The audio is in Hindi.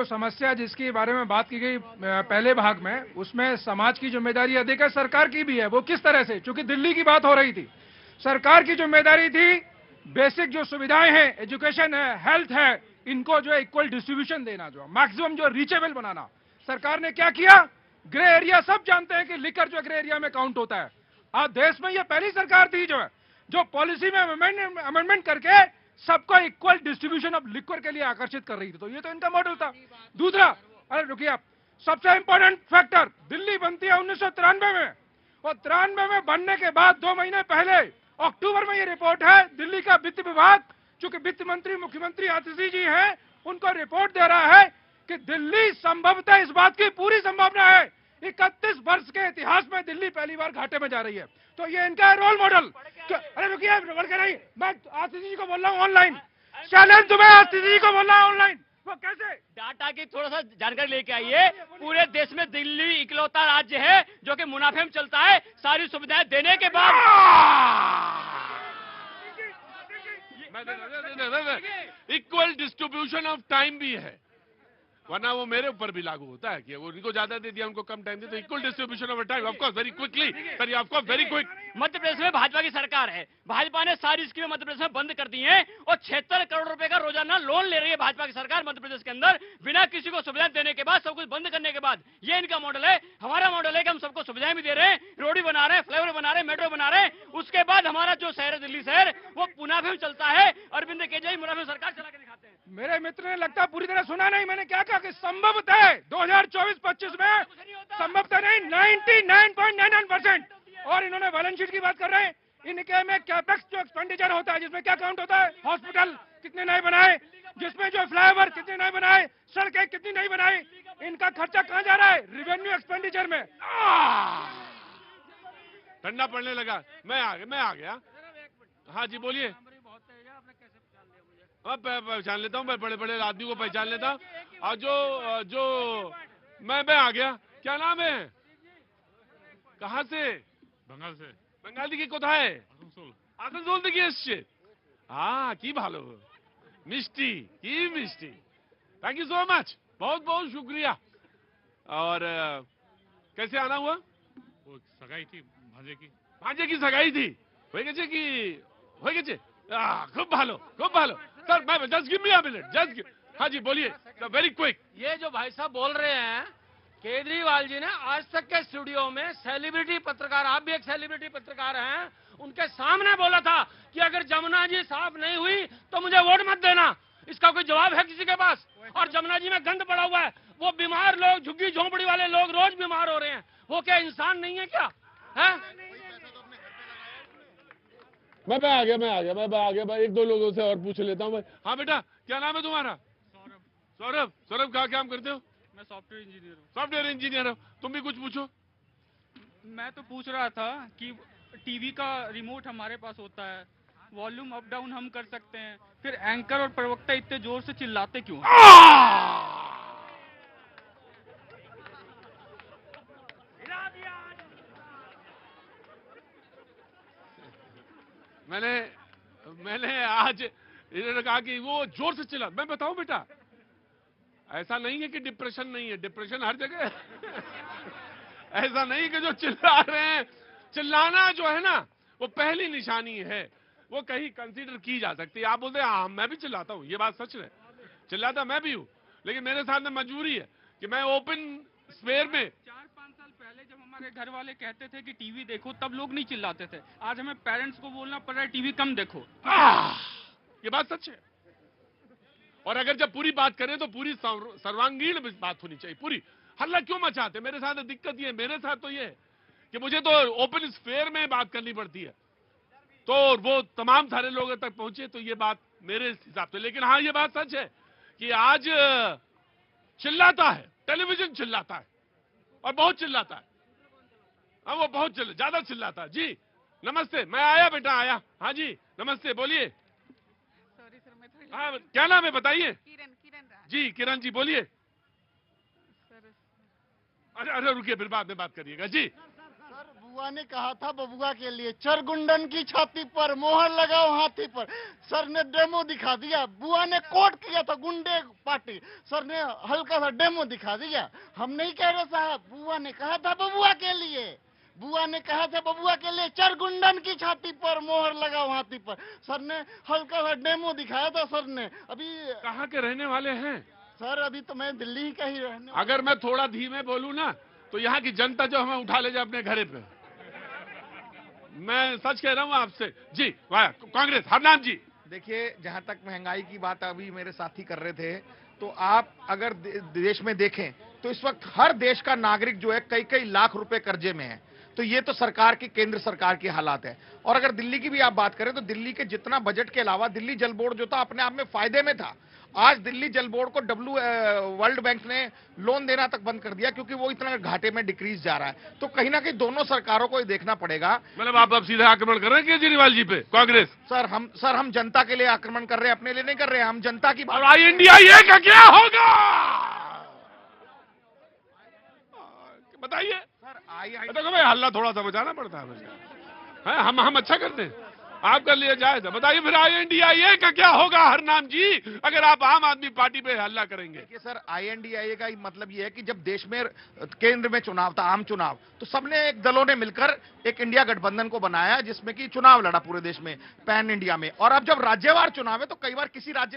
समस्या जिसके बारे में बात की गई पहले भाग में, उसमें समाज की जिम्मेदारी अधिक है, सरकार की भी है। वो किस तरह से, क्योंकि दिल्ली की बात हो रही थी, सरकार की जिम्मेदारी थी बेसिक जो सुविधाएं हैं, एजुकेशन है, हेल्थ है, इनको जो है इक्वल डिस्ट्रीब्यूशन देना, जो मैक्सिमम जो रीचेबल बनाना। सरकार ने क्या किया? ग्रे एरिया, सब जानते हैं कि लिकर जो ग्रे एरिया में काउंट होता है। आज देश में ये पहली सरकार थी जो है जो पॉलिसी में अमेंडमेंट करके सबको इक्वल डिस्ट्रीब्यूशन ऑफ लिक्वर के लिए आकर्षित कर रही थी। तो ये तो इनका मॉडल था। दूसरा, अरे रुकिए आप, सबसे इंपॉर्टेंट फैक्टर, दिल्ली बनती है 1993 में, और 93 में बनने के बाद 2 महीने पहले अक्टूबर में ये रिपोर्ट है, दिल्ली का वित्त विभाग, चूंकि वित्त मंत्री मुख्यमंत्री आतिशी जी हैं, उनको रिपोर्ट दे रहा है कि दिल्ली संभवतः, इस बात की पूरी संभावना है, 31 वर्ष के इतिहास में दिल्ली पहली बार घाटे में जा रही है। तो ये इनका रोल मॉडल। अरे रुकिए, बढ़ के नहीं, मैं आतिशी जी को बोल रहा हूँ ऑनलाइन, चैलेंज तुम्हें आतिशी जी को बोल रहा हूँ ऑनलाइन। वो कैसे? डाटा की थोड़ा सा जानकारी लेके आइए। पूरे देश में दिल्ली इकलौता राज्य है जो कि मुनाफे में चलता है, सारी सुविधाएं देने के बाद। इक्वल डिस्ट्रीब्यूशन ऑफ टाइम भी है, वरना वो मेरे ऊपर भी लागू होता है कि उनको ज्यादा दे दिया, उनको कम टाइम दिया। तो equal distribution of time, of course, very quickly sir, of course, very quick. Madhya Pradesh में भाजपा की सरकार है, भाजपा ने सारी स्कीमें मध्य प्रदेश में बंद कर दी हैं और 76 करोड़ रुपए का रोजाना लोन ले रही है भाजपा की सरकार मध्य प्रदेश के अंदर, बिना किसी को सुविधाएं देने के बाद, सब कुछ बंद करने के बाद। ये इनका मॉडल है। हमारा मॉडल है कि हम सबको सुविधाएं भी दे रहे हैं, रोडी बना रहे हैं, फ्लाईओवर बना रहे हैं, मेट्रो बना रहे हैं। उसके बाद हमारा जो शहर है दिल्ली शहर, वो मुनाफे में चलता है। अरविंद केजरीवाल मुनाफे में सरकार चला के दिखाते हैं। मेरे मित्र ने लगता पूरी तरह सुना नहीं, मैंने क्या कहा कि संभवतः 2024-25 में, संभवतः नहीं, 99.99%। और इन्होंने बैलेंस शीट की बात कर रहे हैं, इनके में कैपेक्स जो एक्सपेंडिचर होता है, जिसमें क्या काउंट होता है, हॉस्पिटल कितने नए बनाए, जिसमें जो फ्लाईओवर कितने नए बनाए, सड़कें कितनी नई बनाई, इनका खर्चा कहां जा रहा है? रिवेन्यू एक्सपेंडिचर में। ठंडा पड़ने लगा, मैं आ गया। हाँ जी, बोलिए। अब पहचान लेता हूँ, मैं बड़े बड़े आदमी को पहचान लेता हूँ। और जो मैं आ गया। क्या नाम है? कहाँ से? बंगाल से। बंगाली की कोথায়? आसनसोल। आसनसोल থেকে এসছে। हाँ, की भालो मिष्टी, की मिष्टी। थैंक यू सो मच, बहुत बहुत शुक्रिया। और कैसे आना हुआ? वो सगाई थी भांजे की। भांजे की सगाई थी, হয়ে গেছে কি? হয়ে গেছে? खूब भालो, खूब भालो। सर, मैं just give me a minute, just give. हाँ जी, बोलिए, वेरी क्विक। ये जो भाई साहब बोल रहे हैं, केजरीवाल जी ने आज तक के स्टूडियो में सेलिब्रिटी पत्रकार, आप भी एक सेलिब्रिटी पत्रकार हैं, उनके सामने बोला था कि अगर जमुना जी साफ नहीं हुई तो मुझे वोट मत देना। इसका कोई जवाब है किसी के पास? और जमुना जी में गंद पड़ा हुआ है, वो बीमार लोग, झुग्गी झोंपड़ी वाले लोग रोज बीमार हो रहे हैं, वो क्या इंसान नहीं है क्या? है? मैं आ गया, मैं एक दो लोगों से और पूछ लेता हूँ। हाँ बेटा, क्या नाम है तुम्हारा? सौरभ। सौरभ, क्या काम करते हो? मैं सॉफ्टवेयर इंजीनियर हूँ। सॉफ्टवेयर इंजीनियर हो। तुम भी कुछ पूछो। मैं तो पूछ रहा था कि टीवी का रिमोट हमारे पास होता है, वॉल्यूम अप डाउन हम कर सकते हैं, फिर एंकर और प्रवक्ता इतने जोर से चिल्लाते क्यों हैं? मैंने आज इन्होंने कहा कि वो जोर से चिल्ला। मैं बताऊं बेटा, ऐसा नहीं है कि डिप्रेशन नहीं है, डिप्रेशन हर जगह है। ऐसा नहीं कि जो चिल्ला रहे हैं, चिल्लाना जो है ना, वो पहली निशानी है, वो कहीं कंसीडर की जा सकती है। आप बोलते हैं हाँ मैं भी चिल्लाता हूँ, ये बात सच है, चिल्लाता मैं भी हूँ, लेकिन मेरे साथ में मजबूरी है कि मैं ओपन स्पेयर में। 4-5 साल पहले जब हमारे घर वाले कहते थे कि टीवी देखो, तब लोग नहीं चिल्लाते थे। आज हमें पेरेंट्स को बोलना पड़ रहा है टीवी कम देखो। ये बात सच है। और अगर जब पूरी बात करें तो पूरी सर्वांगीण बात होनी चाहिए। पूरी हल्ला क्यों मचाते? मेरे साथ दिक्कत ये है, मेरे साथ तो ये है कि मुझे तो ओपन स्फेयर में बात करनी पड़ती है, तो वो तमाम सारे लोगों तक पहुंचे, तो ये बात मेरे हिसाब से। लेकिन हाँ, ये बात सच है कि आज चिल्लाता है, टेलीविजन चिल्लाता है और बहुत चिल्लाता है। हाँ, वो बहुत ज्यादा चिल्लाता है। जी नमस्ते, मैं आया बेटा, आया। हाँ जी नमस्ते, बोलिए। सॉरी सर, मैं हाँ, क्या नाम है बताइए? किरण राज। जी किरण जी, बोलिए। सर अरे रुकिए, फिर बाद में बात करिएगा। जी सर बुआ ने कहा था बबुआ के लिए चरगुंडन की छाती पर मोहर लगाओ हाथी पर। सर ने डेमो दिखा दिया। बुआ ने कोट किया था गुंडे पार्टी, सर ने हल्का सा डेमो दिखा दिया। हम नहीं कह रहे साहब, बुआ ने कहा था बबुआ के लिए, बुआ ने कहा था बबुआ के लिए चरगुंडन की छाती पर मोहर लगाओ हाथी पर। सर ने हल्का सा डेमो दिखाया था। सर ने अभी कहाँ के रहने वाले हैं? सर अभी तो मैं दिल्ली का ही रहने। अगर मैं थोड़ा धीमे बोलूं ना तो यहाँ की जनता जो हमें उठा ले जाए अपने घरे पे। मैं सच कह रहा हूँ आपसे। जी कांग्रेस, हरनाम जी। देखिए, जहां तक महंगाई की बात अभी मेरे साथी कर रहे थे, तो आप अगर देश में देखें तो इस वक्त हर देश का नागरिक जो है कई कई लाख रुपए कर्जे में है। तो ये तो सरकार की, केंद्र सरकार की हालात है। और अगर दिल्ली की भी आप बात करें तो दिल्ली के जितना बजट के अलावा दिल्ली जल बोर्ड जो था अपने आप में फायदे में था। आज दिल्ली जल बोर्ड को वर्ल्ड बैंक ने लोन देना तक बंद कर दिया क्योंकि वो इतना घाटे में डिक्रीज जा रहा है। तो कहीं ना कहीं दोनों सरकारों को ये देखना पड़ेगा। मतलब आप अब सीधा आक्रमण कर रहे हैं केजरीवाल जी पे, कांग्रेस? सर हम जनता के लिए आक्रमण कर रहे हैं, अपने लिए नहीं कर रहे हैं। हम जनता की और INDIA का क्या होगा बताइए सर। देखो भाई, हल्ला थोड़ा सा बचाना पड़ता है मुझे। हम अच्छा करते हैं, आपका लिए जायज है। बताइए फिर INDIA का क्या होगा हरनाम जी, अगर आप आम आदमी पार्टी पे हल्ला करेंगे? देखिए सर, INDIA का मतलब ये है कि जब देश में केंद्र में चुनाव था, आम चुनाव, तो सबने एक दलों ने मिलकर एक इंडिया गठबंधन को बनाया जिसमें कि चुनाव लड़ा पूरे देश में, पैन इंडिया में। और अब जब राज्यवार चुनाव है तो कई बार किसी राज्य